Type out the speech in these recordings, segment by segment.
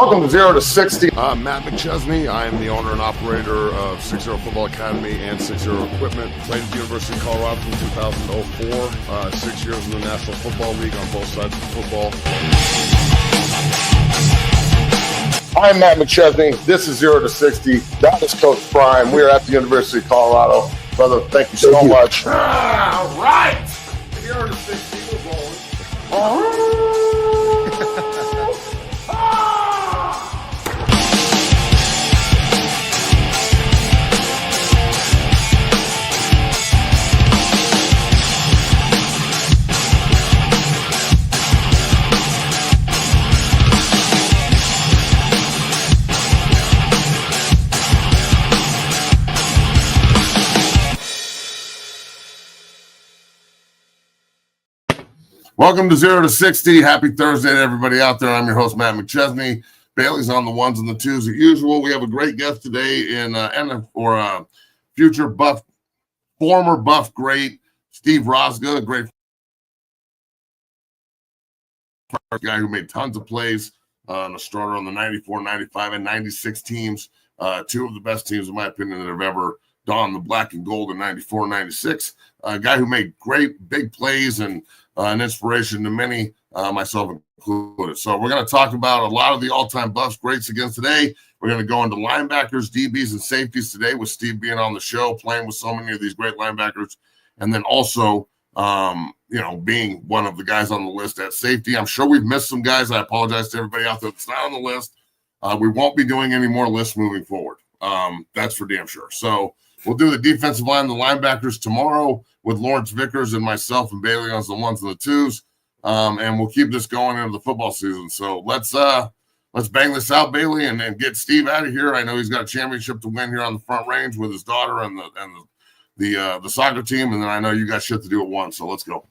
Welcome to 0 to 60. I'm Matt McChesney. I am the owner and operator of 60 Football Academy and 60 Equipment. Played at the University of Colorado from 2004. 6 years in the National Football League on both sides of football. I'm Matt McChesney. This is 0 to 60. That is Coach Prime. We are at the University of Colorado. Brother, thank you so much. All right. 0 to 60. We're rolling. Welcome to 0 to 60. Happy Thursday to everybody out there. I'm your host, Matt McChesney. Bailey's on the ones and the twos as usual. We have a great guest today for future Buff, former Buff great, Steve Rosga, a great guy who made tons of plays, and a starter on the 94, 95, and 96 teams. Two of the best teams, in my opinion, that have ever donned the black and gold in 94, 96. A guy who made great big plays and an inspiration to many, myself included. So we're going to talk about a lot of the all-time Buffs greats again today. We're going to go into linebackers, DBs, and safeties today with Steve being on the show, playing with so many of these great linebackers, and then also, being one of the guys on the list at safety. I'm sure we've missed some guys. I apologize to everybody out there that's not on the list. We won't be doing any more lists moving forward. That's for damn sure. So we'll do the defensive line, the linebackers tomorrow with Lawrence Vickers and myself and Bailey on the ones and the twos. And we'll keep this going into the football season. So let's bang this out, Bailey, and get Steve out of here. I know he's got a championship to win here on the Front Range with his daughter and the soccer team. And then I know you got shit to do at once. So let's go.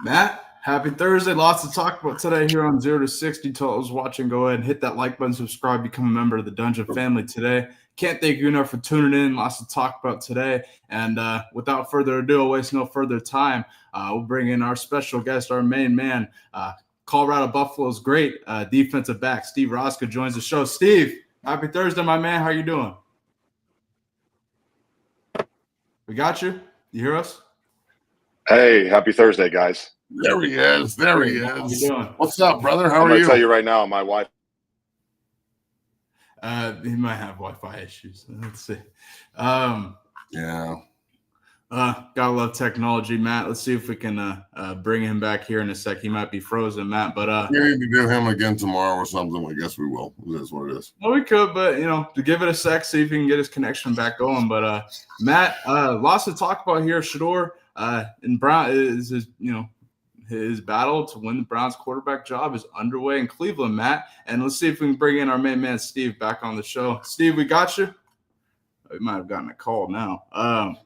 Matt, happy Thursday. Lots to talk about today here on 0 to 60. To those watching, go ahead and hit that like button, subscribe, become a member of the Dungeon family today. Can't thank you enough for tuning in. Lots to talk about today. And without further ado, I'll waste no further time. We'll bring in our special guest, our main man, Colorado Buffalo's great defensive back, Steve Rosga, joins the show. Steve, happy Thursday, my man. How you doing? We got you. You hear us? Hey, happy Thursday, guys. There he is. How you doing? What's up, brother? How are you? I'm going to tell you right now, my wife. He might have Wi-Fi issues. Let's see. Yeah. Gotta love technology, Matt. Let's see if we can bring him back here in a sec. He might be frozen, Matt. But we need to do him again tomorrow or something. I guess we will. That's what it is. Well, we could, but to give it a sec, see if he can get his connection back going. But Matt, lots to talk about here. Shedeur and Brown is his battle to win the Browns quarterback job is underway in Cleveland, Matt. And let's see if we can bring in our main man, Steve, back on the show. Steve, we got you. We might have gotten a call now.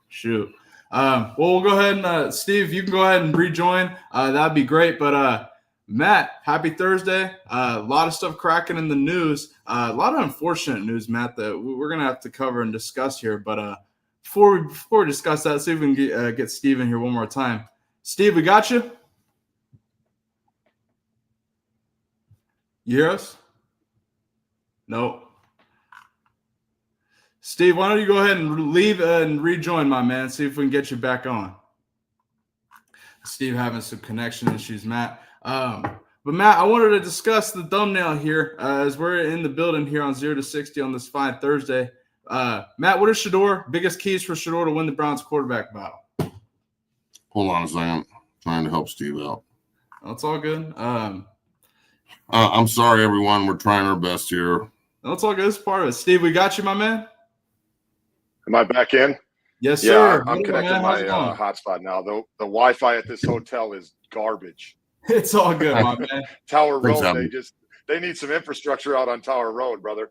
Shoot. Well, we'll go ahead and, Steve, you can go ahead and rejoin. That'd be great. But, Matt, happy Thursday. A lot of stuff cracking in the news. A lot of unfortunate news, Matt, that we're going to have to cover and discuss here. But before we discuss that, see if we can get Steve in here one more time. Steve, we got you? You hear us? No. Steve, why don't you go ahead and leave and rejoin, my man, see if we can get you back on. Steve having some connection issues, Matt. But, Matt, I wanted to discuss the thumbnail here as we're in the building here on 0 to 60 on this fine Thursday. Matt, what is Shedeur? Biggest keys for Shedeur to win the Browns quarterback battle? Hold on a second. Trying to help Steve out. That's all good. I'm sorry, everyone. We're trying our best here. That's all good. It's part of it. Steve, we got you, my man. Am I back in? Yes, sir. I'm connecting my hotspot now. The Wi-Fi at this hotel is garbage. It's all good, my man. Tower Road, they need some infrastructure out on Tower Road, brother.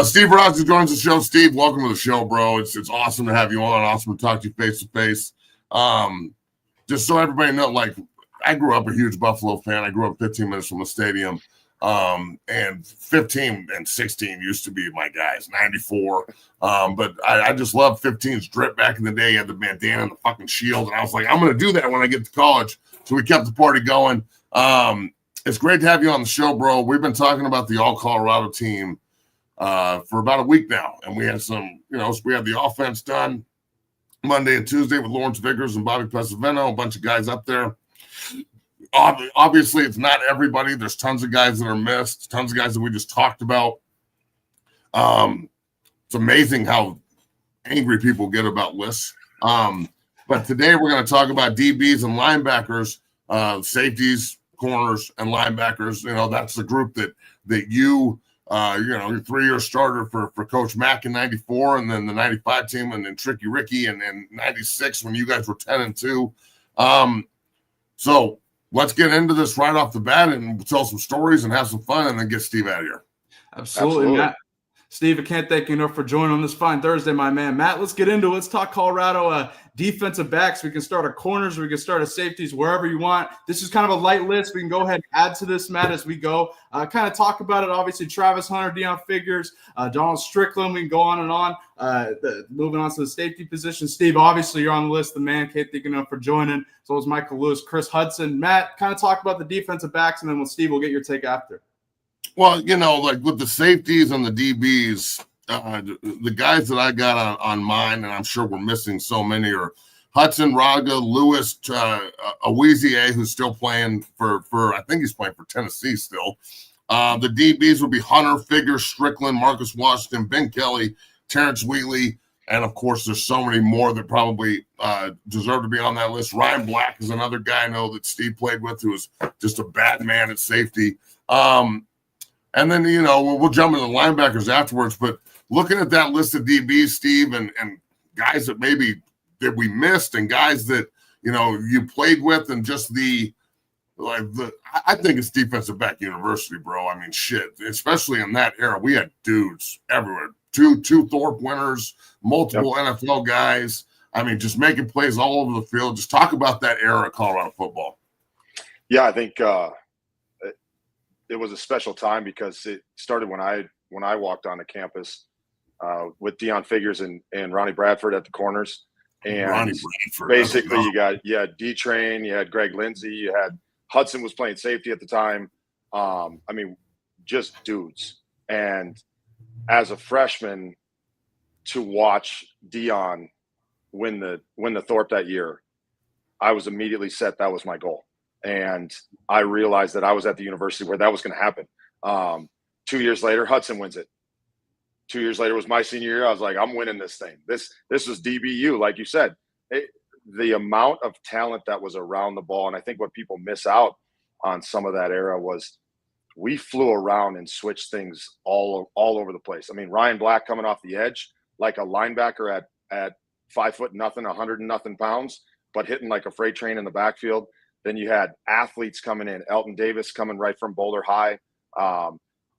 Steve Rosga joins the show. Steve, welcome to the show, bro. It's awesome to have you on. Awesome to talk to you face to face. Just so everybody know, I grew up a huge Buffalo fan. I grew up 15 minutes from the stadium. And 15 and 16 used to be my guys, 94. But I just loved 15's drip back in the day. He had the bandana and the fucking shield. And I was like, I'm going to do that when I get to college. So we kept the party going. It's great to have you on the show, bro. We've been talking about the All-Colorado team for about a week now, and we had we had the offense done Monday and Tuesday with Lawrence Vickers and Bobby Pesavento, a bunch of guys up there. Obviously, it's not everybody. There's tons of guys that are missed, tons of guys that we just talked about. It's amazing how angry people get about lists. But today we're going to talk about DBs and linebackers, safeties, corners, and linebackers. That's the group that you, your 3-year starter for Coach Mack in 94, and then the 95 team, and then Tricky Ricky and 96 when you guys were 10-2. So let's get into this right off the bat and tell some stories and have some fun, and then get Steve out of here. Absolutely. Matt. Steve, I can't thank you enough for joining on this fine Thursday, my man. Matt, let's get into it. Let's talk Colorado defensive backs. We can start at corners. We can start at safeties, wherever you want. This is kind of a light list. We can go ahead and add to this, Matt, as we go. Kind of talk about it. Obviously, Travis Hunter, Deion Figures, Donald Strickland. We can go on and on. Moving on to the safety position. Steve, obviously, you're on the list. The man, can't thank you enough for joining. So is Michael Lewis, Chris Hudson. Matt, kind of talk about the defensive backs, and then with Steve, we'll get your take after. Well, like with the safeties and the DBs, the guys that I got on mine, and I'm sure we're missing so many, are Hudson, Raga, Lewis, Awezie, who's still playing for I think he's playing for Tennessee still. The DBs will be Hunter, Figure, Strickland, Marcus Washington, Ben Kelly, Terrence Wheatley, and of course there's so many more that probably deserve to be on that list. Ryan Black is another guy I know that Steve played with who is just a bad man at safety. And then, we'll jump into the linebackers afterwards. But looking at that list of DBs, Steve, and guys that maybe that we missed and guys that, you played with, and just I think it's defensive back university, bro. I mean, shit, especially in that era, we had dudes everywhere. Two Thorpe winners, multiple NFL guys. I mean, just making plays all over the field. Just talk about that era of Colorado football. Yeah, I think it was a special time because it started when I walked onto campus with Deion Figures and Ronnie Bradford at the corners. And basically you had D-Train, you had Greg Lindsey, you had Hudson was playing safety at the time. I mean, just dudes. And as a freshman, to watch Deion win the Thorpe that year, I was immediately set. That was my goal. And I realized that I was at the university where that was going to happen. 2 years later, Hudson wins it. 2 years later was my senior year. I was like, I'm winning this thing. This was DBU, like you said. The amount of talent that was around the ball, and I think what people miss out on some of that era was we flew around and switched things all over the place. I mean, Ryan Black coming off the edge like a linebacker at 5'0", 100 pounds, but hitting like a freight train in the backfield. Then you had athletes coming in, Elton Davis coming right from Boulder High,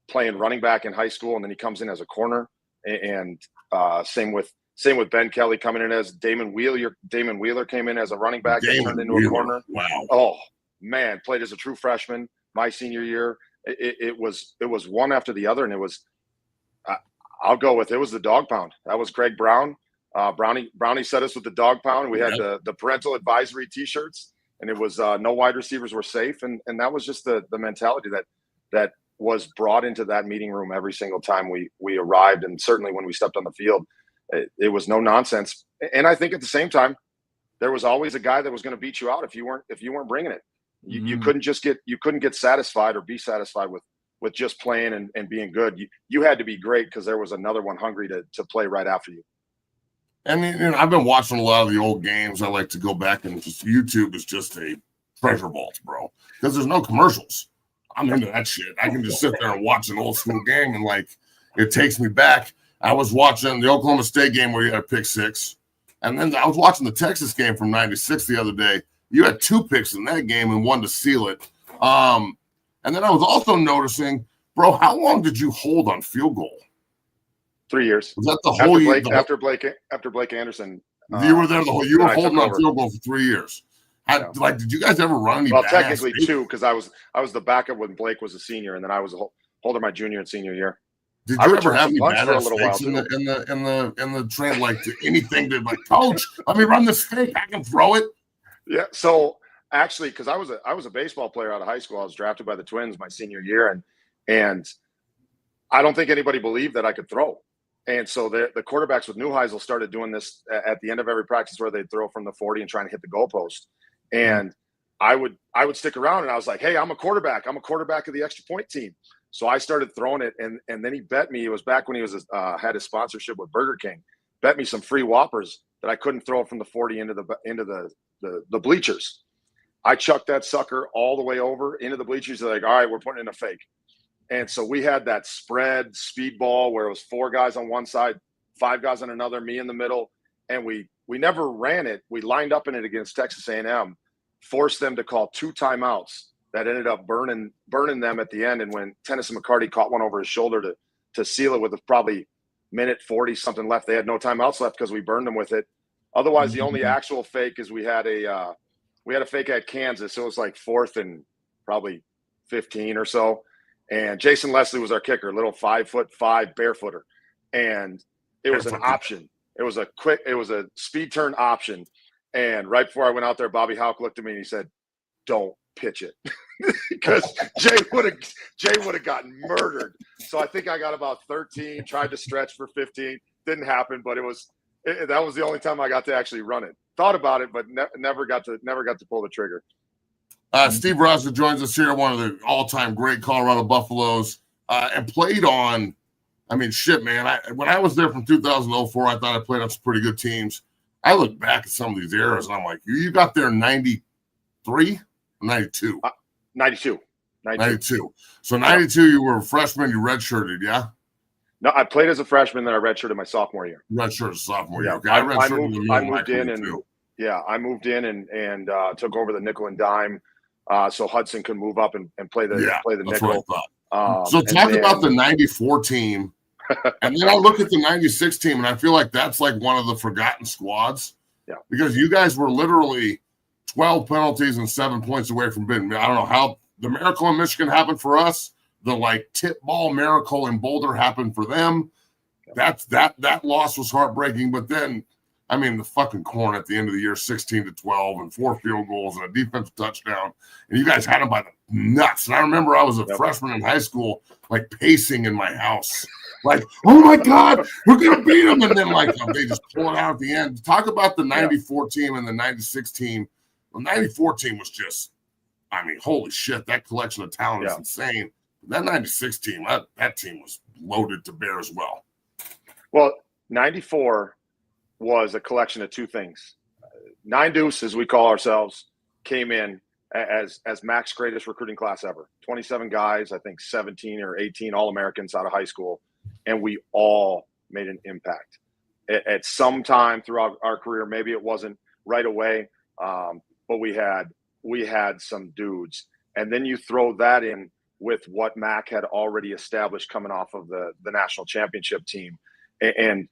playing running back in high school, and then he comes in as a corner. And same with Ben Kelly coming in as Damon Wheeler. Damon Wheeler came in as a running back and turned into a corner. Wow! Oh man, played as a true freshman my senior year. It was one after the other, and it was. I'll go with it was the dog pound. That was Greg Brown. Brownie set us with the dog pound. We had the parental advisory T-shirts. And it was no wide receivers were safe, and that was just the mentality that was brought into that meeting room every single time we arrived, and certainly when we stepped on the field, it was no nonsense. And I think at the same time, there was always a guy that was going to beat you out if you weren't bringing it. You couldn't get satisfied or be satisfied with just playing and being good. You had to be great because there was another one hungry to play right after you. And I've been watching a lot of the old games. I like to go back and just YouTube is just a treasure vault, bro. Because there's no commercials. I'm into that shit. I can just sit there and watch an old school game and it takes me back. I was watching the Oklahoma State game where you had a pick six. And then I was watching the Texas game from 96 the other day. You had 2 picks in that game and 1 to seal it. And then I was also noticing, bro, how long did you hold on field goal? 3 years. Was that the whole year? After Blake Anderson. You were there you were holding on field goal for 3 years. Did you guys ever run any? Well, technically 2, because I was the backup when Blake was a senior, and then I was a holder my junior and senior year. Did you ever have any bad mistakes in the train, anything to coach? Let me run this fake. I can throw it. Yeah. So actually, because I was a baseball player out of high school. I was drafted by the Twins my senior year, and I don't think anybody believed that I could throw. And so the quarterbacks with Neuheisel started doing this at the end of every practice where they'd throw from the 40 and trying to hit the goalpost. And I would stick around and I was like, hey, I'm a quarterback. I'm a quarterback of the extra point team. So I started throwing it, and then he bet me. It was back when he was had his sponsorship with Burger King. Bet me some free Whoppers that I couldn't throw from the 40 into the bleachers. I chucked that sucker all the way over into the bleachers. They're like, all right, we're putting in a fake. And so we had that spread speed ball where it was 4 guys on one side, 5 guys on another, me in the middle, and we never ran it. We lined up in it against Texas A&M, forced them to call 2 timeouts that ended up burning them at the end. And when Tennyson McCarty caught one over his shoulder to seal it with probably minute 40 something left, they had no timeouts left because we burned them with it. Otherwise, the only actual fake is we had a fake at Kansas. It was like 4th and probably 15 or so. And Jason Leslie was our kicker, little 5'5" barefooter. And it was an option. It was a speed turn option. And right before I went out there, Bobby Houck looked at me and he said, don't pitch it. Because Jay would have gotten murdered. So I think I got about 13, tried to stretch for 15. Didn't happen, but that was the only time I got to actually run it. Thought about it, but never got to pull the trigger. Steve Rosser joins us here, one of the all-time great Colorado Buffaloes, and played on. I mean, shit, man. When I was there from 2004, I thought I played on some pretty good teams. I look back at some of these eras, and I'm like, you got there in 93, 92, 92. So 92, you were a freshman. You redshirted, yeah. No, I played as a freshman, then I redshirted my sophomore year. Redshirted sophomore year. Yeah, Okay, I moved in and took over the nickel and dime, so Hudson could move up and play the nickel. So talk about the 94 team, and then I look at the 96 team, and I feel like that's like one of the forgotten squads. Yeah, because you guys were literally 12 penalties and 7 points away from being. I don't know how the miracle in Michigan happened for us. The like tip ball miracle in Boulder happened for them. That loss was heartbreaking. But then, I mean, the fucking Corn at the end of the year, 16-12 and 4 field goals and a defensive touchdown. And you guys had them by the nuts. And I remember I was a freshman in high school, like pacing in my house. Like, oh my God, we're going to beat them. And then like they just pull it out at the end. Talk about the 94 team and the 96 team. The 94 team was just, I mean, holy shit, that collection of talent is insane. That 96 team, that team was loaded to bear as well. Well, 94 was a collection of 2 things. 9 Deuce, as we call ourselves, came in as Mac's greatest recruiting class ever. 27 guys, I think 17 or 18 All-Americans out of high school, and we all made an impact. At some time throughout our career, maybe it wasn't right away, but we had some dudes. And then you throw that in with what Mac had already established coming off of the national championship team. And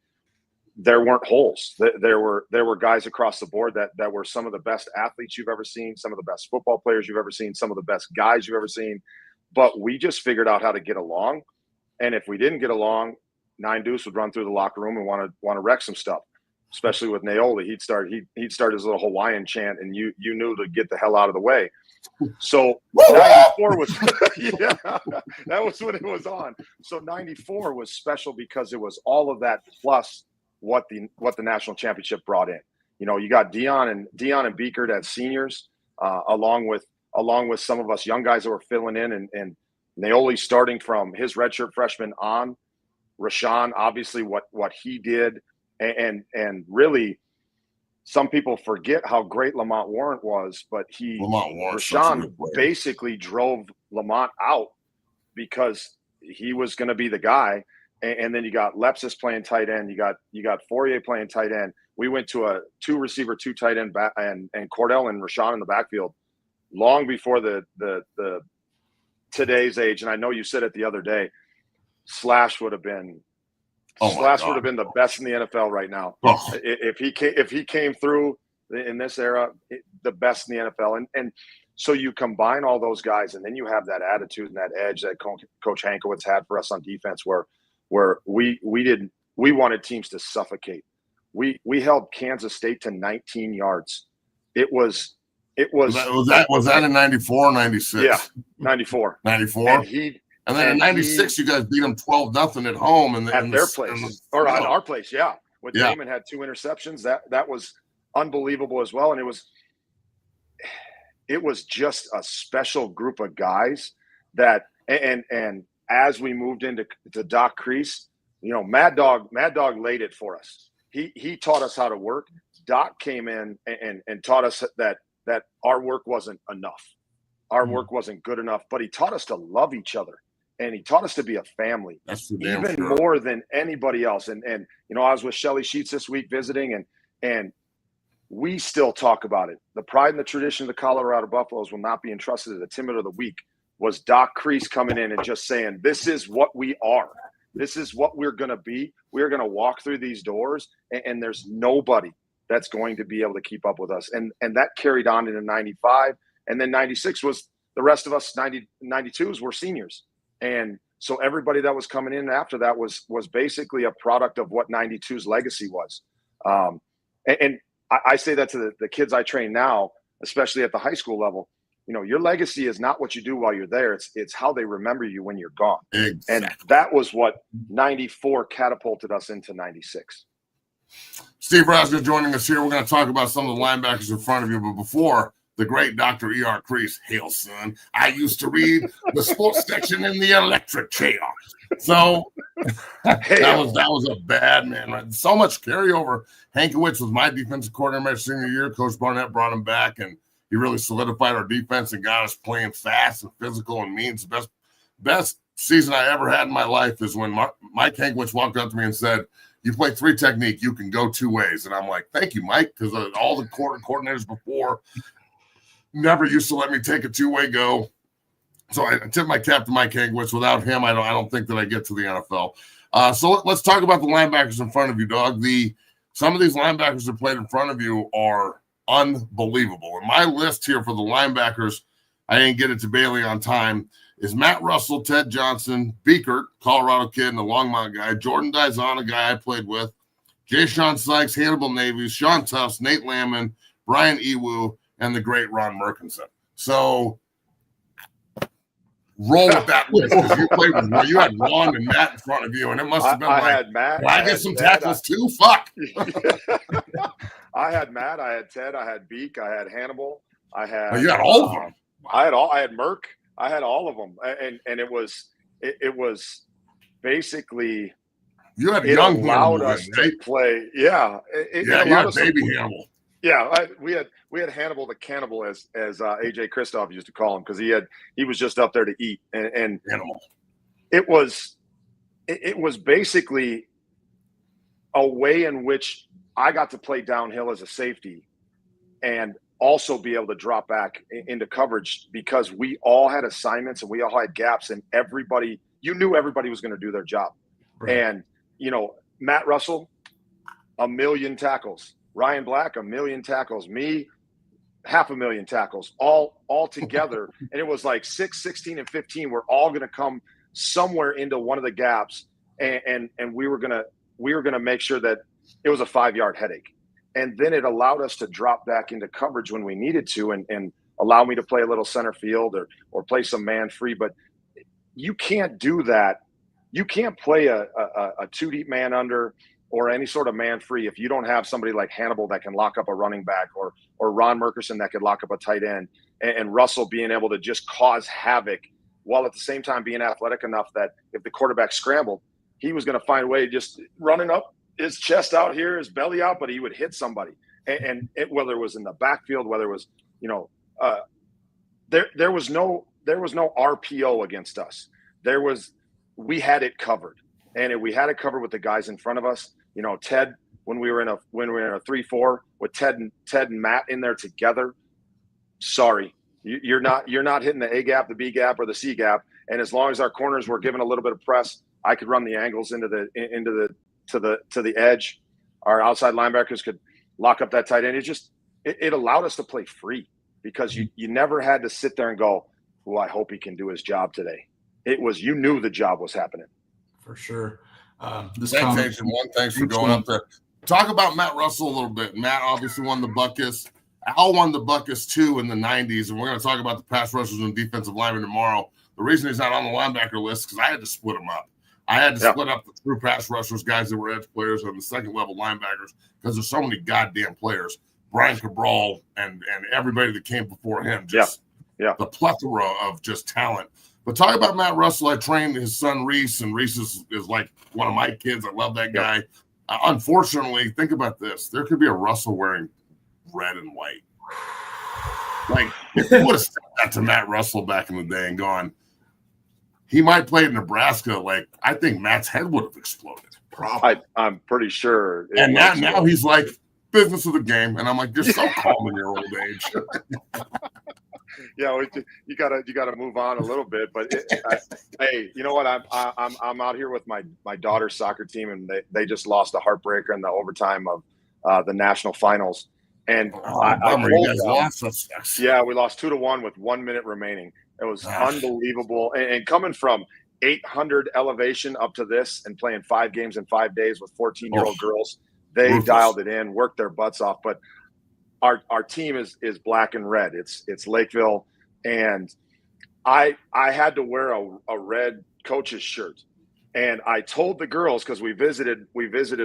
there weren't holes. There were guys across the board that were some of the best athletes you've ever seen, some of the best football players you've ever seen, some of the best guys you've ever seen. But we just figured out how to get along. And if we didn't get along, 9 Deuce would run through the locker room and want to wreck some stuff, especially with Naoli. He'd start his little Hawaiian chant, and you knew to get the hell out of the way. So 94 was that was when it was on. So 94 was special because it was all of that plus what the national championship brought in. You know, you got Dion and Beekert as seniors, along with some of us young guys that were filling in, and Naoli starting from his redshirt freshman on. Rashawn, obviously what he did, and really, some people forget how great Lamont Warrant was, but Rashawn basically drove Lamont out because he was going to be the guy. And then you got Lepsis playing tight end. You got Fourier playing tight end. We went to a 2 receiver, 2 tight end back, and Cordell and Rashawn in the backfield long before the today's age. And I know you said it the other day, Slash would have been the best in the NFL right now. Oh. If he came through in this era, the best in the NFL. And so you combine all those guys, and then you have that attitude and that edge that Coach Hankowitz had for us on defense, where we wanted teams to suffocate. We held Kansas State to 19 yards. It was It was that in 94 or 96? Yeah, 94. 94. And then in 96, you guys beat them 12-0 at home at their place or at our place. Yeah. With Damon had 2 interceptions. That was unbelievable as well. And it was just a special group of guys that, and as we moved into Doc Crease, you know, Mad Dog laid it for us. He taught us how to work. Doc came in and taught us that our work wasn't enough. Our work wasn't good enough, but he taught us to love each other. And he taught us to be a family, even more than anybody else. And you know, I was with Shelly Sheets this week visiting, and we still talk about it. The pride and the tradition of the Colorado Buffaloes will not be entrusted to the Timid of the Week. Was Doc Crease coming in and just saying, this is what we are. This is what we're going to be. We're going to walk through these doors, and there's nobody that's going to be able to keep up with us. And that carried on into 95. And then 96 was the rest of us. 92s were seniors. And so everybody that was coming in after that was basically a product of what 92's legacy was. And I say that to the kids I train now, especially at the high school level. You know, your legacy is not what you do while you're there. It's how they remember you when you're gone. Exactly. And that was what 94 catapulted us into 96. Steve Rasmussen joining us here. We're going to talk about some of the linebackers in front of you. But before, the great Dr. E.R. Crease, hail son, I used to read the sports section in the electric chair. So that was a bad man. Right? So much carryover. Hankiewicz was my defensive coordinator my senior year. Coach Barnett brought him back, and he really solidified our defense and got us playing fast and physical and mean. The best season I ever had in my life is when Mike Hankiewicz walked up to me and said, you play 3 technique, you can go 2 ways. And I'm like, thank you, Mike, because all the coordinators before never used to let me take a 2-way go. So I tip my cap to Mike Hankiewicz. Without him, I don't think that I get to the NFL. So let's talk about the linebackers in front of you, Doug. Some of these linebackers that played in front of you are unbelievable. And my list here for the linebackers, I didn't get it to Bailey on time, is Matt Russell, Ted Johnson, Beekert, Colorado kid and the Longmont guy, Jordan Dizon, a guy I played with, Jay Sean Sykes, Hannibal Navies, Sean Tufts, Nate Lamon, Brian Ewu, and the great Ron Merkinson. So roll with that list because you played with you had Ron and Matt in front of you, and it must have been I had Matt. Well, I get some tackles too. Fuck. I had Matt. I had Ted. I had Beak. I had Hannibal. I had. You had all of them. I had Merck. I had all of them, and it was basically. You had young allowed Hannibal, us to play. Yeah, you had baby Hannibal. Yeah, we had Hannibal the Cannibal as AJ Kristoff used to call him because he was just up there to eat and Hannibal. It was basically a way in which I got to play downhill as a safety and also be able to drop back into coverage because we all had assignments and we all had gaps and you knew everybody was going to do their job. Right. And, you know, Matt Russell, 1 million tackles. Ryan Black, 1 million tackles. Me, 500,000 tackles, all together. And it was like 6, 16, and 15. We're all going to come somewhere into one of the gaps, and we were gonna make sure that it was a 5-yard headache. And then it allowed us to drop back into coverage when we needed to, and allow me to play a little center field or play some man free. But you can't do that. You can't play a 2-deep man under or any sort of man free if you don't have somebody like Hannibal that can lock up a running back or Ron Merkerson that could lock up a tight end and Russell being able to just cause havoc while at the same time being athletic enough that if the quarterback scrambled, he was going to find a way just running up his chest out here, his belly out, but he would hit somebody. And whether it was in the backfield, whether it was, you know, there was no RPO against us. We had it covered. And we had it covered with the guys in front of us. You know, Ted, when we were in a 3-4 with Ted and Matt in there together. Sorry, you're not hitting the A gap, the B gap, or the C gap. And as long as our corners were given a little bit of press, I could run the angles to the edge. Our outside linebackers could lock up that tight end. It allowed us to play free because you never had to sit there and go, "Oh, I hope he can do his job today." It was you knew the job was happening. For sure. Thanks for going up there. Talk about Matt Russell a little bit. Matt obviously won the Buckus. Al won the Buckets too in the 90s, and we're going to talk about the pass rushers and defensive linemen tomorrow. The reason he's not on the linebacker list is because I had to split them up. I had to split up the true pass rushers, guys that were edge players, and the second-level linebackers because there's so many goddamn players. Brian Cabral and everybody that came before him, just the plethora of just talent. But talk about Matt Russell. I trained his son Reese, and Reese is like one of my kids. I love that guy. Unfortunately, think about this. There could be a Russell wearing red and white. Like, if you would have said that to Matt Russell back in the day and gone, he might play in Nebraska. Like, I think Matt's head would have exploded. Probably. I'm pretty sure. And now he's like, business of the game. And I'm like, you're so calm in your old age. Yeah, you gotta move on a little bit. But hey, you know what? I'm out here with my daughter's soccer team, and they just lost a heartbreaker in the overtime of the national finals. And yeah, we lost 2-1 with 1 minute remaining. It was unbelievable. And coming from 800 elevation up to this and playing 5 games in 5 days with 14-year-old girls, they dialed it in, worked their butts off. But our team is black and red. It's Lakeville, and I had to wear a red coach's shirt. And I told the girls, because we visited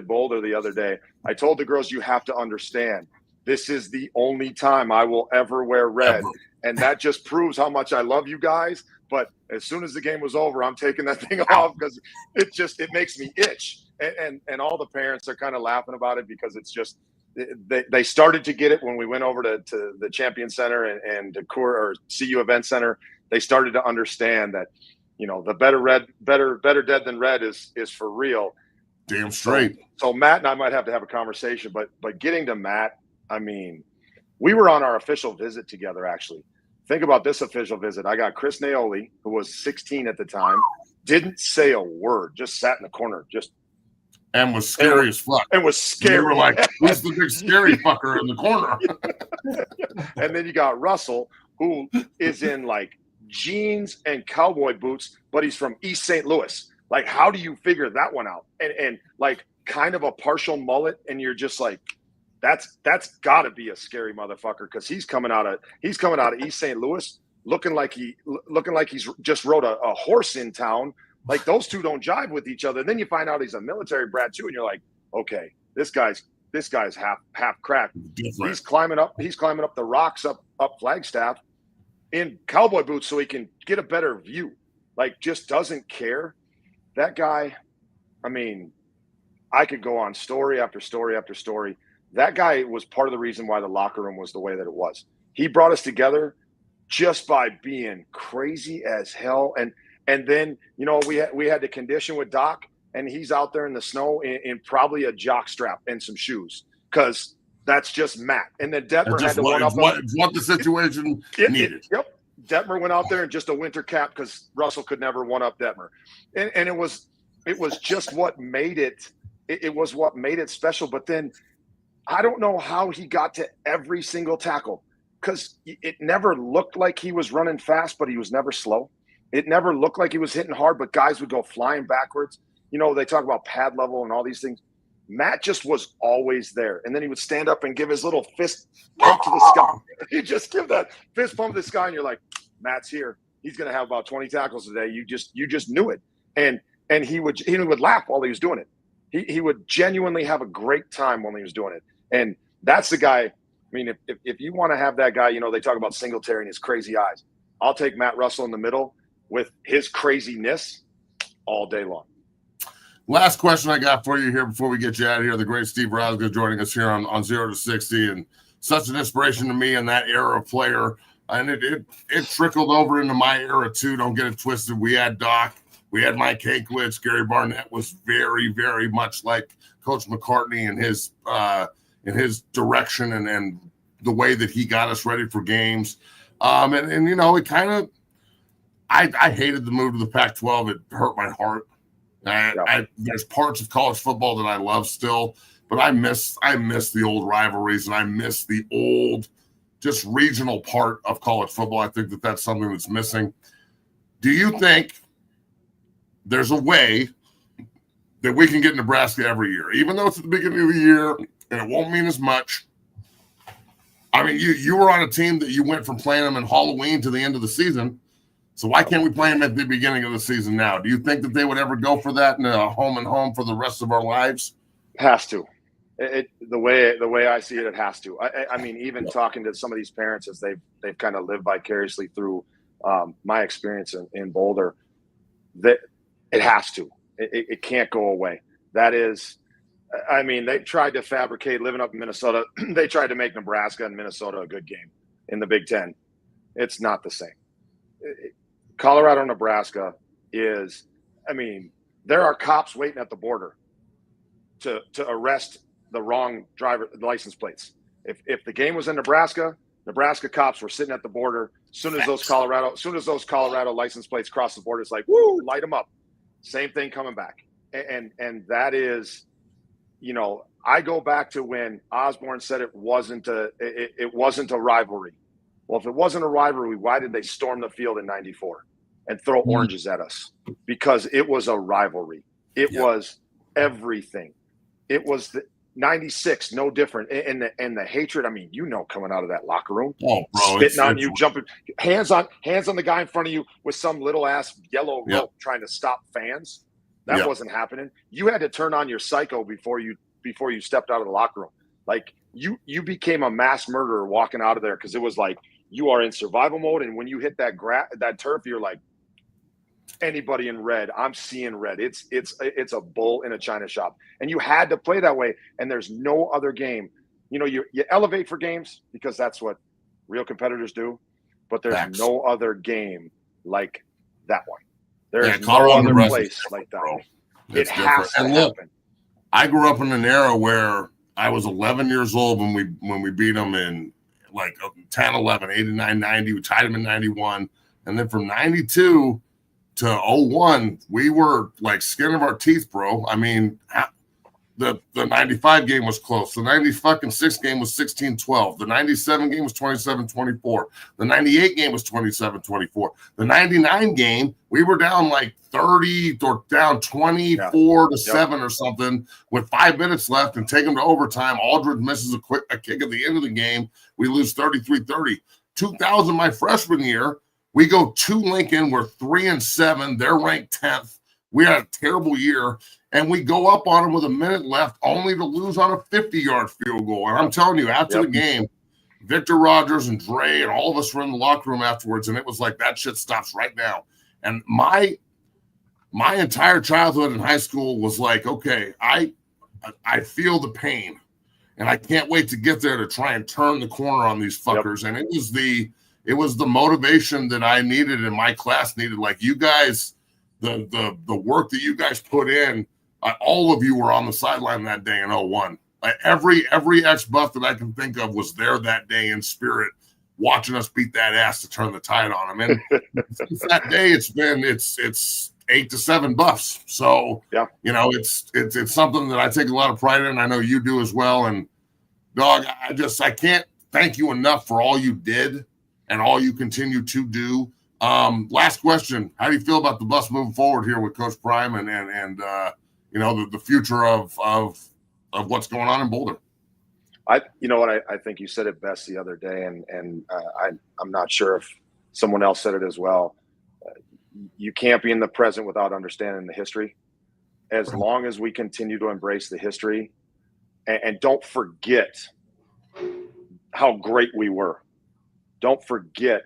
Boulder the other day, I told the girls, you have to understand, this is the only time I will ever wear red. And that just proves how much I love you guys. But as soon as the game was over, I'm taking that thing off because it makes me itch. And all the parents are kind of laughing about it because it's just they started to get it when we went over to the Champion Center and the CU Event Center. They started to understand that, you know, the better dead than red is for real. Damn straight. So Matt and I might have to have a conversation, but getting to Matt, I mean, we were on our official visit together, actually. Think about this official visit. I got Chris Naoli, who was 16 at the time, didn't say a word, just sat in the corner, and was scary as fuck. It was scary. We were like, who's the big scary fucker in the corner? And then you got Russell, who is in like jeans and cowboy boots, but he's from East St. Louis. Like, how do you figure that one out? And like kind of a partial mullet, and you're just like, that's got to be a scary motherfucker because he's coming out of East St. Louis looking like he's just rode a horse in town. Like, those two don't jive with each other. And then you find out he's a military brat too, and you're like, okay, this guy's half cracked. He's climbing up the rocks up Flagstaff in cowboy boots so he can get a better view. Like, just doesn't care. That guy, I mean, I could go on story after story after story. That guy was part of the reason why the locker room was the way that it was. He brought us together just by being crazy as hell. And then, you know, we had to condition with Doc, and he's out there in the snow in probably a jock strap and some shoes because that's just Matt. And then Detmer had to one up what the situation needed. Yep. Detmer went out there in just a winter cap because Russell could never one up Detmer. And it was just what made it. It was what made it special. But then I don't know how he got to every single tackle because it never looked like he was running fast, but he was never slow. It never looked like he was hitting hard, but guys would go flying backwards. You know, they talk about pad level and all these things. Matt just was always there. And then he would stand up and give his little fist pump to the sky. He'd just give that fist pump to the sky, and you're like, Matt's here. He's going to have about 20 tackles today. You just knew it. And he would laugh while he was doing it. He would genuinely have a great time when he was doing it. And that's the guy. I mean, if you want to have that guy, you know, they talk about Singletary and his crazy eyes. I'll take Matt Russell in the middle with his craziness all day long. Last question I got for you here before we get you out of here. The great Steve Rosga joining us here on 0 to 60, and such an inspiration to me in that era of player. And it trickled over into my era too. Don't get it twisted. We had Doc. We had Mike Hankwitz. Gary Barnett was very, very much like Coach McCartney in his direction and the way that he got us ready for games. And you know, it kind of I hated the move to the Pac-12. It hurt my heart. There's parts of college football that I love still, but I miss the old rivalries, and I miss the old just regional part of college football. I think that's something that's missing. Do you think there's a way that we can get Nebraska every year, even though it's at the beginning of the year and it won't mean as much? I mean, you were on a team that you went from playing them in Halloween to the end of the season. So why can't we play them at the beginning of the season now? Do you think that they would ever go for that in a home and home for the rest of our lives? Has to. The way I see it, it has to. I mean, even talking to some of these parents as they've kind of lived vicariously through my experience in Boulder, that it has to. It can't go away. That is, I mean, they tried to fabricate living up in Minnesota. They tried to make Nebraska and Minnesota a good game in the Big Ten. It's not the same. Colorado, Nebraska is, I mean, there are cops waiting at the border to arrest the wrong driver license plates. If the game was in Nebraska cops were sitting at the border. As soon as those Colorado license plates cross the border, it's like, woo, light them up. Same thing coming back. And that is, you know, I go back to when Osborne said it wasn't a rivalry. Well, if it wasn't a rivalry, why did they storm the field in '94 and throw oranges at us? Because it was a rivalry. It was everything. It was the 96, no different. And the hatred, I mean, you know, coming out of that locker room, spitting on you, jumping, hands on the guy in front of you with some little ass yellow rope trying to stop fans. That wasn't happening. You had to turn on your psycho before you stepped out of the locker room. Like you became a mass murderer walking out of there, because it was like you are in survival mode. And when you hit that turf, you're like, anybody in red, I'm seeing red. It's a bull in a china shop, and you had to play that way. And there's no other game. You know, you elevate for games because that's what real competitors do, but there's no other game like that one. There's no other place like that one. It has to happen. I grew up in an era where I was 11 years old when we beat them in like 10, 11, 89, 90. We tied them in 91, and then from 92 to 01, we were like skin of our teeth, bro. I mean, the 95 game was close. The 96 game was 16-12. The 97 game was 27-24. The 98 game was 27-24. The 99 game, we were down like 30 or down 24-7 or something with 5 minutes left and take them to overtime. Aldridge misses a kick at the end of the game. We lose 33-30. 2000, my freshman year, we go to Lincoln. We're 3-7. They're ranked 10th. We had a terrible year, and we go up on them with a minute left, only to lose on a 50-yard field goal. And I'm telling you, after the game, Victor Rogers and Dre and all of us were in the locker room afterwards, and it was like, that shit stops right now. And my entire childhood in high school was like, okay, I feel the pain, and I can't wait to get there to try and turn the corner on these fuckers. And it was the motivation that I needed and my class needed. Like, you guys, the work that you guys put in, all of you were on the sideline that day in 01. Like every ex-Buff that I can think of was there that day in spirit, watching us beat that ass to turn the tide on them. And since that day, it's 8 to 7 Buffs. So you know, it's something that I take a lot of pride in. I know you do as well. And dog, I can't thank you enough for all you did and all you continue to do. Last question: how do you feel about the Buffs moving forward here with Coach Prime and you know, the future of what's going on in Boulder? You know what, I think you said it best the other day, and I'm not sure if someone else said it as well. You can't be in the present without understanding the history. As long as we continue to embrace the history and don't forget how great we were. Don't forget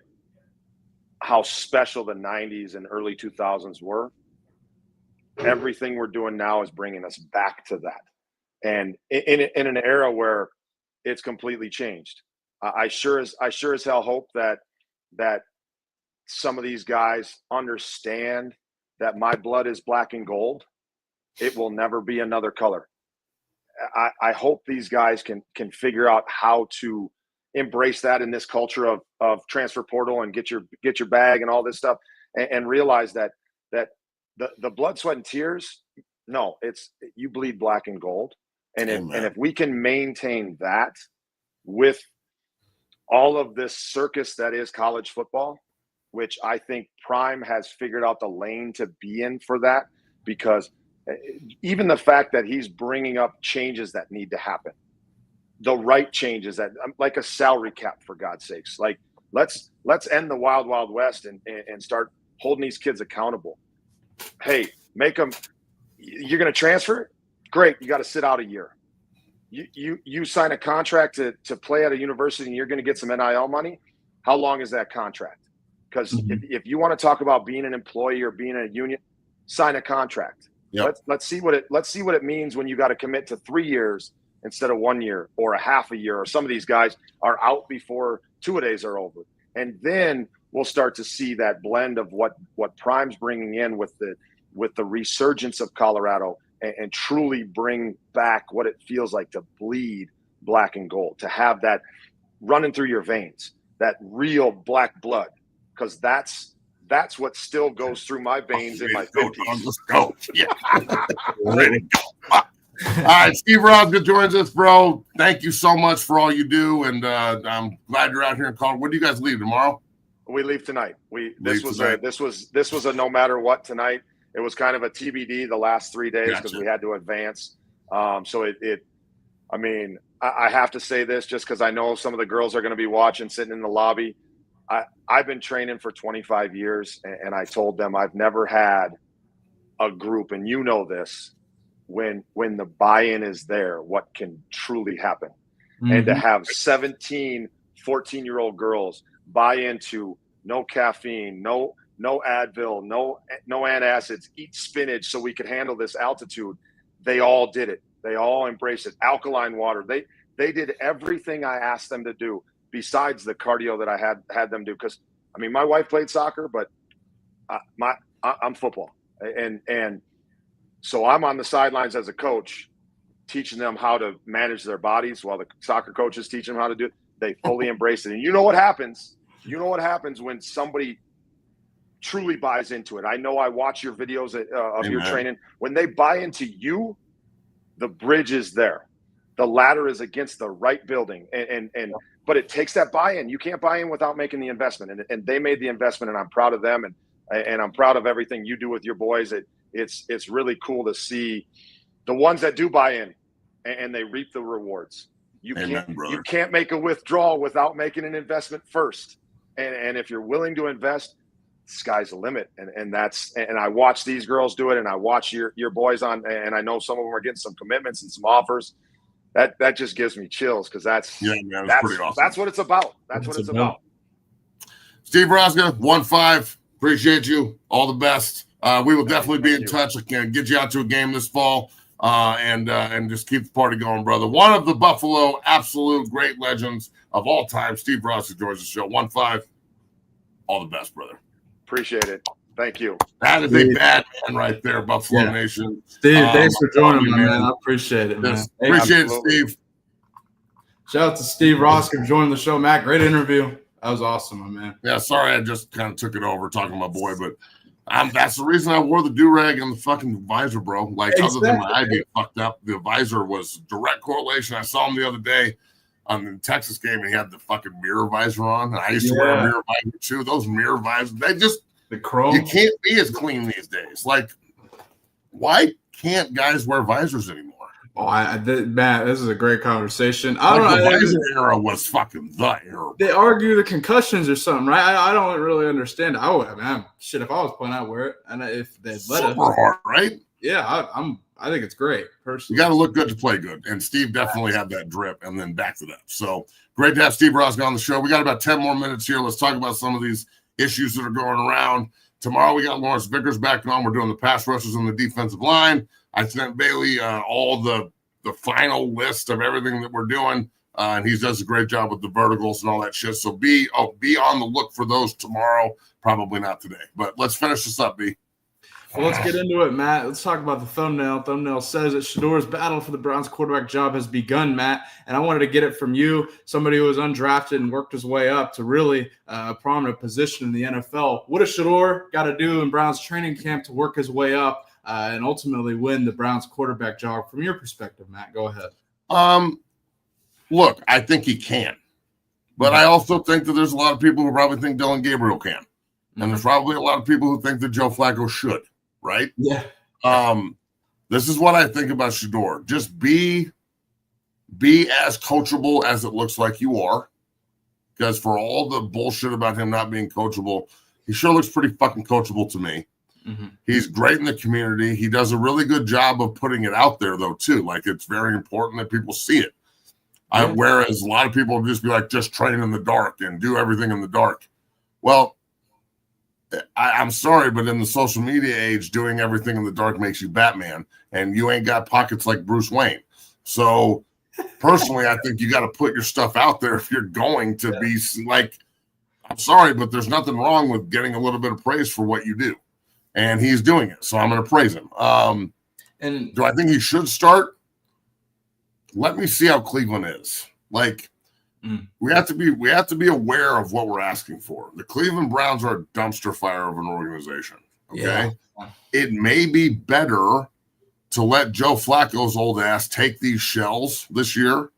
how special the 90s and early 2000s were. Everything we're doing now is bringing us back to that. And in an era where it's completely changed. I sure as hell hope that some of these guys understand that my blood is black and gold. It will never be another color. I hope these guys can figure out how to embrace that in this culture of transfer portal and get your bag and all this stuff, and realize that the blood, sweat, and tears, no, it's you bleed black and gold. And if we can maintain that with all of this circus that is college football, which I think Prime has figured out the lane to be in for that, because even the fact that he's bringing up changes that need to happen, the right changes, that like a salary cap, for God's sakes. Like let's end the wild west and start holding these kids accountable. Hey, make them. You're going to transfer? Great. You got to sit out a year. You sign a contract to play at a university and you're going to get some NIL money. How long is that contract? Because if you want to talk about being an employee or being in a union, sign a contract. Yep. Let's see what it means when you got to commit to 3 years instead of 1 year or a half a year. Or some of these guys are out before two-a-days are over, and then we'll start to see that blend of what Prime's bringing in with the resurgence of Colorado and truly bring back what it feels like to bleed black and gold, to have that running through your veins, that real black blood, because that's what still goes through my veins in my 50s. Let's go. Yeah. Ready to go. All right, Steve Rosga joins us, bro. Thank you so much for all you do, and I'm glad you're out here in Colorado. When do you guys leave, tomorrow? We leave tonight. This was a no matter what tonight. It was kind of a TBD the last 3 days because we had to advance. So I have to say this just because I know some of the girls are going to be watching, sitting in the lobby. I've been training for 25 years, and I told them I've never had a group, and you know this, when the buy-in is there, what can truly happen. And to have 17, 14-year-old girls buy into no caffeine, no Advil, no antacids, eat spinach so we could handle this altitude. They all did it. They all embraced it. Alkaline water. They did everything I asked them to do besides the cardio that I had them do. Because, I mean, my wife played soccer, but I'm football. And so I'm on the sidelines as a coach teaching them how to manage their bodies while the soccer coaches teach them how to do it. They fully embrace it. And you know what happens? You know what happens when somebody truly buys into it. I know I watch your videos of your training. When they buy into you, the bridge is there. The ladder is against the right building. But it takes that buy-in. You can't buy in without making the investment. And they made the investment, and I'm proud of them. And I'm proud of everything you do with your boys. It's really cool to see the ones that do buy in and they reap the rewards. You can't make a withdrawal without making an investment first. And if you're willing to invest, sky's the limit. And I watch these girls do it, and I watch your boys and I know some of them are getting some commitments and some offers. That just gives me chills, because that's pretty awesome. That's what it's about. That's what it's about. Steve Rosga, 1-5. Appreciate you. All the best. We will definitely be in touch. I can get you out to a game this fall, and just keep the party going, brother. One of the Buffalo absolute great legends of all time, Steve Rosga, joins the show. 1-5. All the best, brother. Appreciate it. Thank you. That is a bad man right there, Buffalo Nation. Steve, thanks for joining me, man. I appreciate it, man. Appreciate it, Steve. Shout out to Steve Ross for joining the show, Matt. Great interview. That was awesome, my man. Yeah, sorry I just kind of took it over talking to my boy, but that's the reason I wore the do-rag and the fucking visor, bro. Like, other than my eye being fucked up, the visor was direct correlation. I saw him the other day on the Texas game, and he had the fucking mirror visor on. And I used to wear a mirror visor too. Those mirror visors, the chrome. You can't be as clean these days. Like, why can't guys wear visors anymore? Oh, Matt, this is a great conversation. I don't know. The visor era was fucking the era. They argue the concussions or something, right? I don't really understand. If I was playing, I'd wear it, and if they'd let it, super hard, right? Yeah, I think it's great. Personally, you got to look good to play good, and Steve definitely had that drip, and then backed it up. So great to have Steve Rosga on the show. We got about 10 more minutes here. Let's talk about some of these issues that are going around. Tomorrow we got Lawrence Vickers back on. We're doing the pass rushers on the defensive line. I sent Bailey all the final list of everything that we're doing, and he does a great job with the verticals and all that shit. So be on the look for those tomorrow. Probably not today, but let's finish this up, B. Well, let's get into it, Matt. Let's talk about the thumbnail. Thumbnail says that Shedeur's battle for the Browns quarterback job has begun, Matt. And I wanted to get it from you, somebody who was undrafted and worked his way up to really a prominent position in the NFL. What does Shedeur got to do in Browns training camp to work his way up and ultimately win the Browns quarterback job? From your perspective, Matt, go ahead. Look, I think he can. But I also think that there's a lot of people who probably think Dylan Gabriel can. And there's probably a lot of people who think that Joe Flacco should. Right? Yeah. This is what I think about Shedeur. Just be be as coachable as it looks like you are. Because for all the bullshit about him not being coachable, he sure looks pretty fucking coachable to me. Mm-hmm. He's great in the community. He does a really good job of putting it out there, though, too. Like, it's very important that people see it. Yeah. Whereas a lot of people just be like, just train in the dark and do everything in the dark. Well, I'm sorry, but in the social media age, doing everything in the dark makes you Batman, and you ain't got pockets like Bruce Wayne. So personally, I think you got to put your stuff out there if you're going to be like, I'm sorry, but there's nothing wrong with getting a little bit of praise for what you do. And he's doing it. So I'm going to praise him. And do I think he should start? Let me see how Cleveland is. Like, we have to be aware of what we're asking for. The Cleveland Browns are a dumpster fire of an organization. Okay. Yeah. It may be better to let Joe Flacco's old ass take these shells this year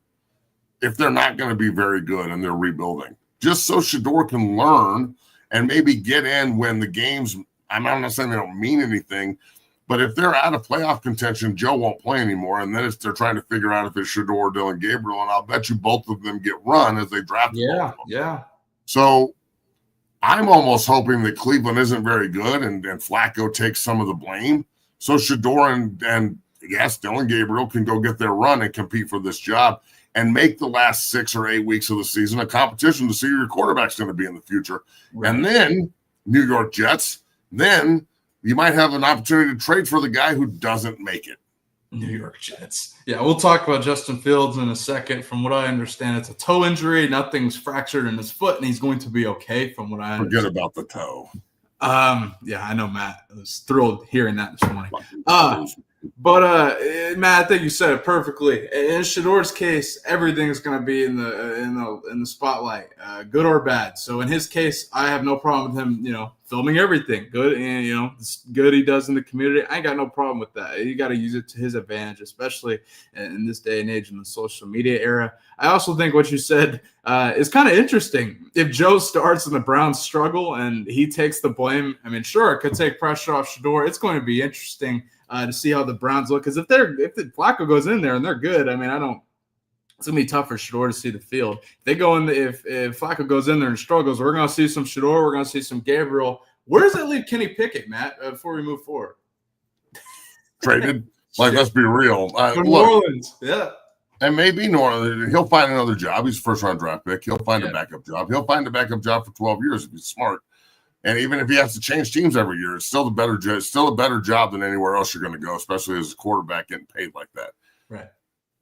if they're not going to be very good and they're rebuilding, just so Shedeur can learn and maybe get in when the games, I'm not saying they don't mean anything, but if they're out of playoff contention, Joe won't play anymore. And then they're trying to figure out if it's Shedeur or Dylan Gabriel. And I'll bet you both of them get run as they draft. Yeah. So I'm almost hoping that Cleveland isn't very good and Flacco takes some of the blame. So Shedeur and yes, Dylan Gabriel can go get their run and compete for this job and make the last 6 or 8 weeks of the season a competition to see who your quarterback's going to be in the future. Right. And then New York Jets, then you might have an opportunity to trade for the guy who doesn't make it. New York Jets. Yeah, we'll talk about Justin Fields in a second. From what I understand, it's a toe injury. Nothing's fractured in his foot, and he's going to be okay from what I understand. Forget about the toe. Yeah, I know, Matt. I was thrilled hearing that this morning. But Matt, I think you said it perfectly. In Shedeur's case, everything is going to be in the spotlight, good or bad. So in his case, I have no problem with him, filming everything good, and it's good he does in the community. I ain't got no problem with that. You got to use it to his advantage, especially in this day and age in the social media era. I also think what you said is kind of interesting. If Joe starts and the Browns struggle and he takes the blame, I mean, sure, it could take pressure off Shedeur. It's going to be interesting to see how the Browns look, because if the Flacco goes in there and they're good, I mean, it's gonna be tough for Shedeur to see the field. If they go in, if Flacco goes in there and struggles, we're gonna see some Shedeur, we're gonna see some Gabriel. Where does that leave Kenny Pickett, Matt? Before we move forward, traded. Let's be real. New Orleans, yeah. And maybe New Orleans, he'll find another job. He's a first-round draft pick. He'll find a backup job. He'll find a backup job for 12 years if he's smart. And even if he has to change teams every year, it's still a better job than anywhere else you're going to go, especially as a quarterback getting paid like that. Right.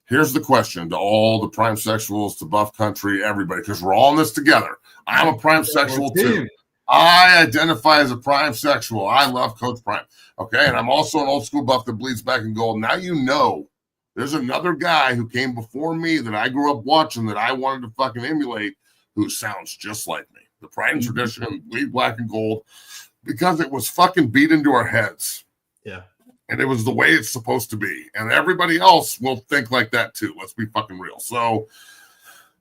Here's the question to all the prime sexuals, to Buff Country, everybody, because we're all in this together. I'm a prime sexual too. I identify as a prime sexual. I love Coach Prime. Okay. And I'm also an old school Buff that bleeds back in gold. Now there's another guy who came before me that I grew up watching that I wanted to fucking emulate who sounds just like me. The pride and tradition, bleed black and gold, because it was fucking beat into our heads. Yeah. And it was the way it's supposed to be. And everybody else will think like that too. Let's be fucking real. So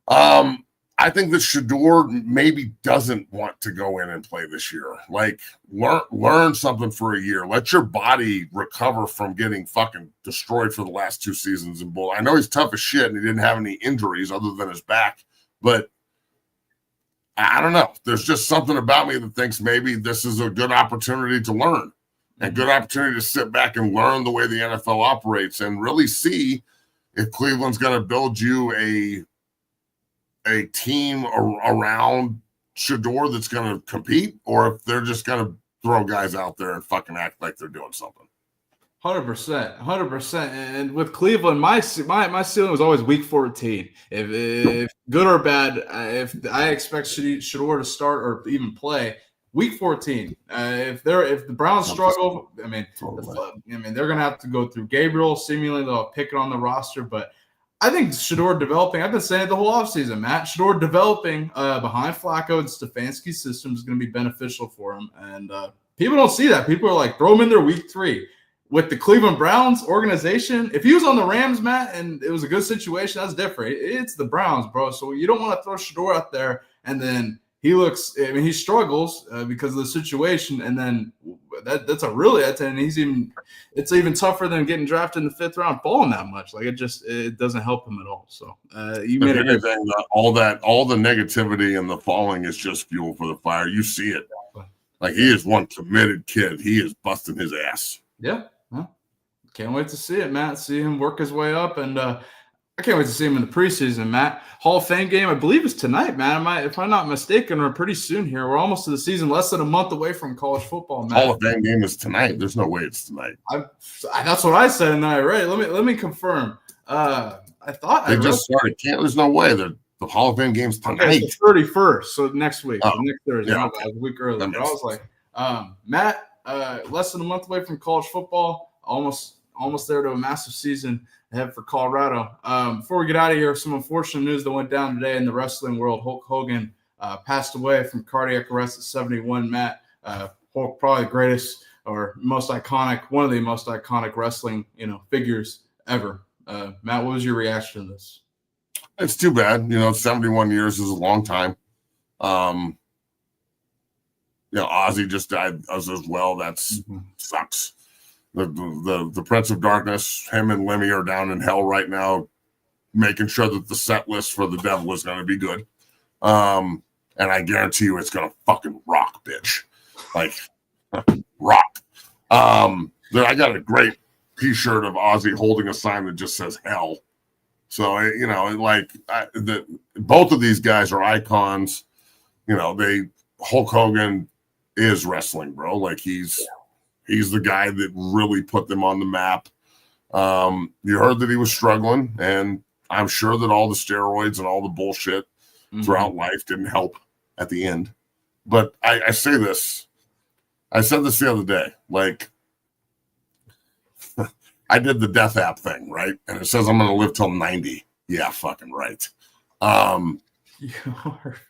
I think that Shedeur maybe doesn't want to go in and play this year. Like, learn something for a year. Let your body recover from getting fucking destroyed for the last 2 seasons in bowl. I know he's tough as shit and he didn't have any injuries other than his back, but I don't know. There's just something about me that thinks maybe this is a good opportunity to learn, a good opportunity to sit back and learn the way the NFL operates and really see if Cleveland's going to build you a team around Shedeur that's going to compete, or if they're just going to throw guys out there and fucking act like they're doing something. 100%. And with Cleveland, my ceiling was always week 14. If good or bad, if I expect Shedeur to start or even play week 14. If the Browns struggle, I mean, they're gonna have to go through Gabriel. Seemingly they'll pick it on the roster, but I think Shedeur developing. I've been saying it the whole offseason, Matt. Shedeur developing behind Flacco and Stefanski's system is going to be beneficial for him, and people don't see that. People are like, throw him in there week 3. With the Cleveland Browns organization, if he was on the Rams, Matt, and it was a good situation, that's different. It's the Browns, bro. So you don't want to throw Shedeur out there, and then he struggles because of the situation, and then that's and it's even tougher than getting drafted in the 5th round, falling that much. Like it doesn't help him at all. So you made if anything, all the negativity and the falling is just fuel for the fire. You see it. Like he is one committed kid. He is busting his ass. Yeah. Can't wait to see it, Matt. See him work his way up, and I can't wait to see him in the preseason, Matt. Hall of Fame game, I believe, is tonight, Matt. If I'm not mistaken, we're pretty soon here. We're almost to the season, less than a month away from college football, Matt. Hall of Fame game is tonight. There's no way it's tonight. That's what I said, and I read. Let me confirm. I thought they just started. There's no way the Hall of Fame game's tonight. Okay, it's the 31st, so next week, next Thursday. Yeah, a week earlier. I was like, Matt, less than a month away from college football, almost there to a massive season ahead for Colorado. Before we get out of here, some unfortunate news that went down today in the wrestling world. Hulk Hogan passed away from cardiac arrest at 71. Matt, Hulk, probably the greatest or most iconic, one of the most iconic wrestling figures ever. Matt, what was your reaction to this? It's too bad. 71 years is a long time. Ozzy just died as well. That's sucks. The Prince of Darkness, him and Lemmy are down in hell right now, making sure that the set list for the devil is going to be good. And I guarantee you it's going to fucking rock, bitch. Like, rock. I got a great t-shirt of Ozzy holding a sign that just says hell. So, both of these guys are icons. Hulk Hogan is wrestling, bro. Like, he's the guy that really put them on the map. You heard that he was struggling, and I'm sure that all the steroids and all the bullshit throughout life didn't help at the end. But I say this. I said this the other day. Like, I did the death app thing, right? And it says I'm going to live till 90. Yeah, fucking right. But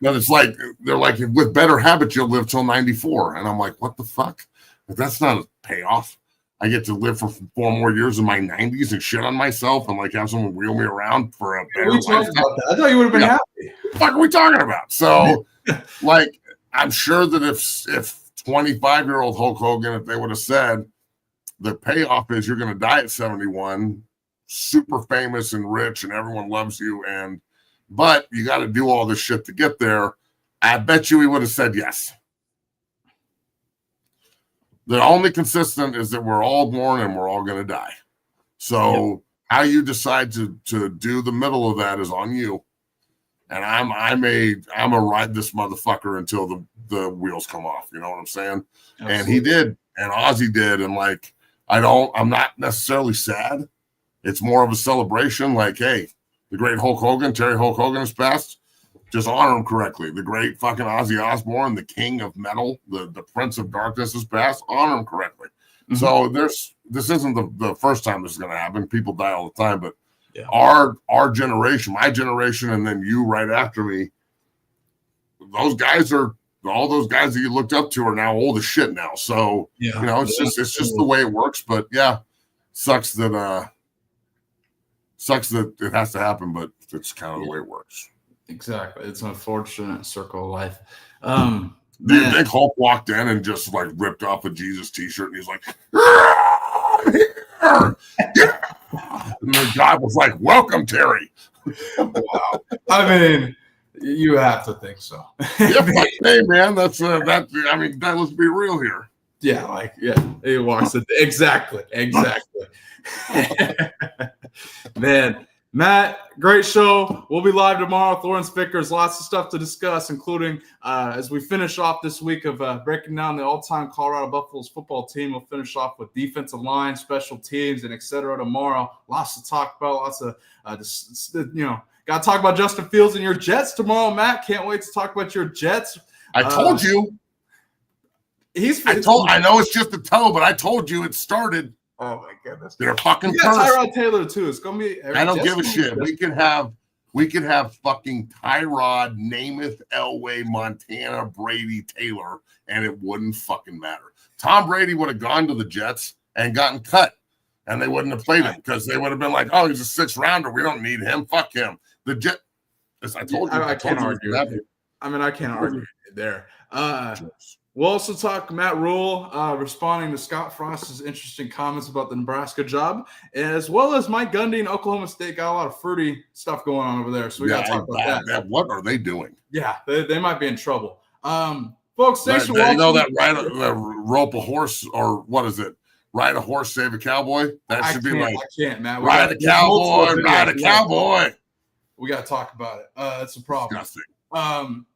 it's like, they're like, with better habits, you'll live till 94. And I'm like, what the fuck? But that's not a payoff. I get to live for 4 more years in my 90s and shit on myself and have someone wheel me around for a better life. I thought you would have been happy. What the fuck are we talking about? So, I'm sure that if 25-year-old Hulk Hogan, if they would have said the payoff is you're going to die at 71, super famous and rich, and everyone loves you, but you got to do all this shit to get there, I bet you he would have said yes. The only consistent is that we're all born and we're all going to die. So how you decide to do the middle of that is on you. And I'm a ride this motherfucker until the wheels come off. You know what I'm saying? Absolutely. And he did, and Ozzy did. And I'm not necessarily sad. It's more of a celebration. Like, hey, the great Hulk Hogan, Terry Hulk Hogan has passed. Just honor him correctly. The great fucking Ozzy Osbourne, the king of metal, the Prince of Darkness has passed. Honor him correctly. So this isn't the first time this is going to happen. People die all the time, but our generation, my generation, and then you right after me, all those guys that you looked up to are now old as shit now. So it's just the way it works. But sucks that it has to happen, but it's kind of the way it works. Exactly. It's an unfortunate circle of life. Do you think Hulk walked in and just ripped off a Jesus t-shirt and he's like, here! Yeah! And the guy was like, welcome, Terry. Wow. I mean, you have to think so. Hey man, let's be real here. He walks in. Exactly. Man, Matt, great show. We'll be live tomorrow with Lawrence Vickers. Lots of stuff to discuss, including as we finish off this week of breaking down the all-time Colorado Buffaloes football team. We'll finish off with defensive line, special teams, and etc. tomorrow. Lots to talk about. Lots of got to talk about Justin Fields and your Jets tomorrow, Matt. Can't wait to talk about your Jets. I told you. I know it's just a toe, but I told you it started. Oh my goodness! They're fucking cursed. Tyrod Taylor too. It's gonna be. I don't give a shit. We could have fucking Tyrod, Namath, Elway, Montana, Brady, Taylor, and it wouldn't fucking matter. Tom Brady would have gone to the Jets and gotten cut, and they wouldn't have played him because they would have been like, "Oh, he's a 6th rounder. We don't need him. Fuck him." The Jet. As I told you, I can't argue. I can't argue there. We'll also talk Matt Rule responding to Scott Frost's interesting comments about the Nebraska job, as well as Mike Gundy and Oklahoma State got a lot of fruity stuff going on over there. So we got to talk about that. What are they doing? Yeah, they might be in trouble. Folks, thanks for watching. You know that rope a horse, or what is it? Ride a horse, save a cowboy? That should be like, I can't, Matt. Ride a cowboy. We got to talk about it. It's a problem. Disgusting.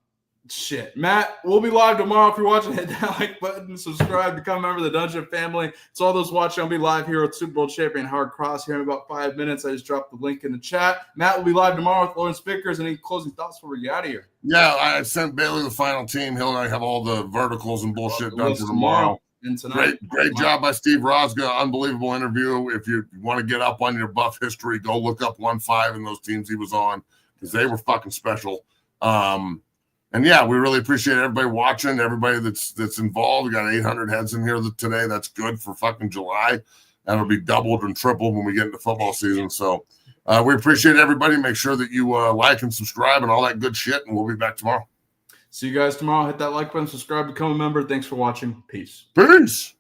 Shit. Matt, we'll be live tomorrow. If you're watching, hit that like button, subscribe, become a member of the Dungeon family. To all those watching, I'll be live here with Super Bowl champion Howard Cross here in about 5 minutes. I just dropped the link in the chat. Matt will be live tomorrow with Lawrence Vickers. Any closing thoughts before we get out of here? Yeah, I sent Bailey the final team. He'll have all the verticals and bullshit done for tomorrow. And tonight. Great job by Steve Rosga. Unbelievable interview. If you want to get up on your Buff history, go look up 1-5 and those teams he was on, because they were fucking special. And yeah, we really appreciate everybody watching, everybody that's involved. We got 800 heads in here today. That's good for fucking July. That'll be doubled and tripled when we get into football season. So we appreciate everybody. Make sure that you like and subscribe and all that good shit, and we'll be back tomorrow. See you guys tomorrow. Hit that like button, subscribe, become a member. Thanks for watching. Peace. Peace.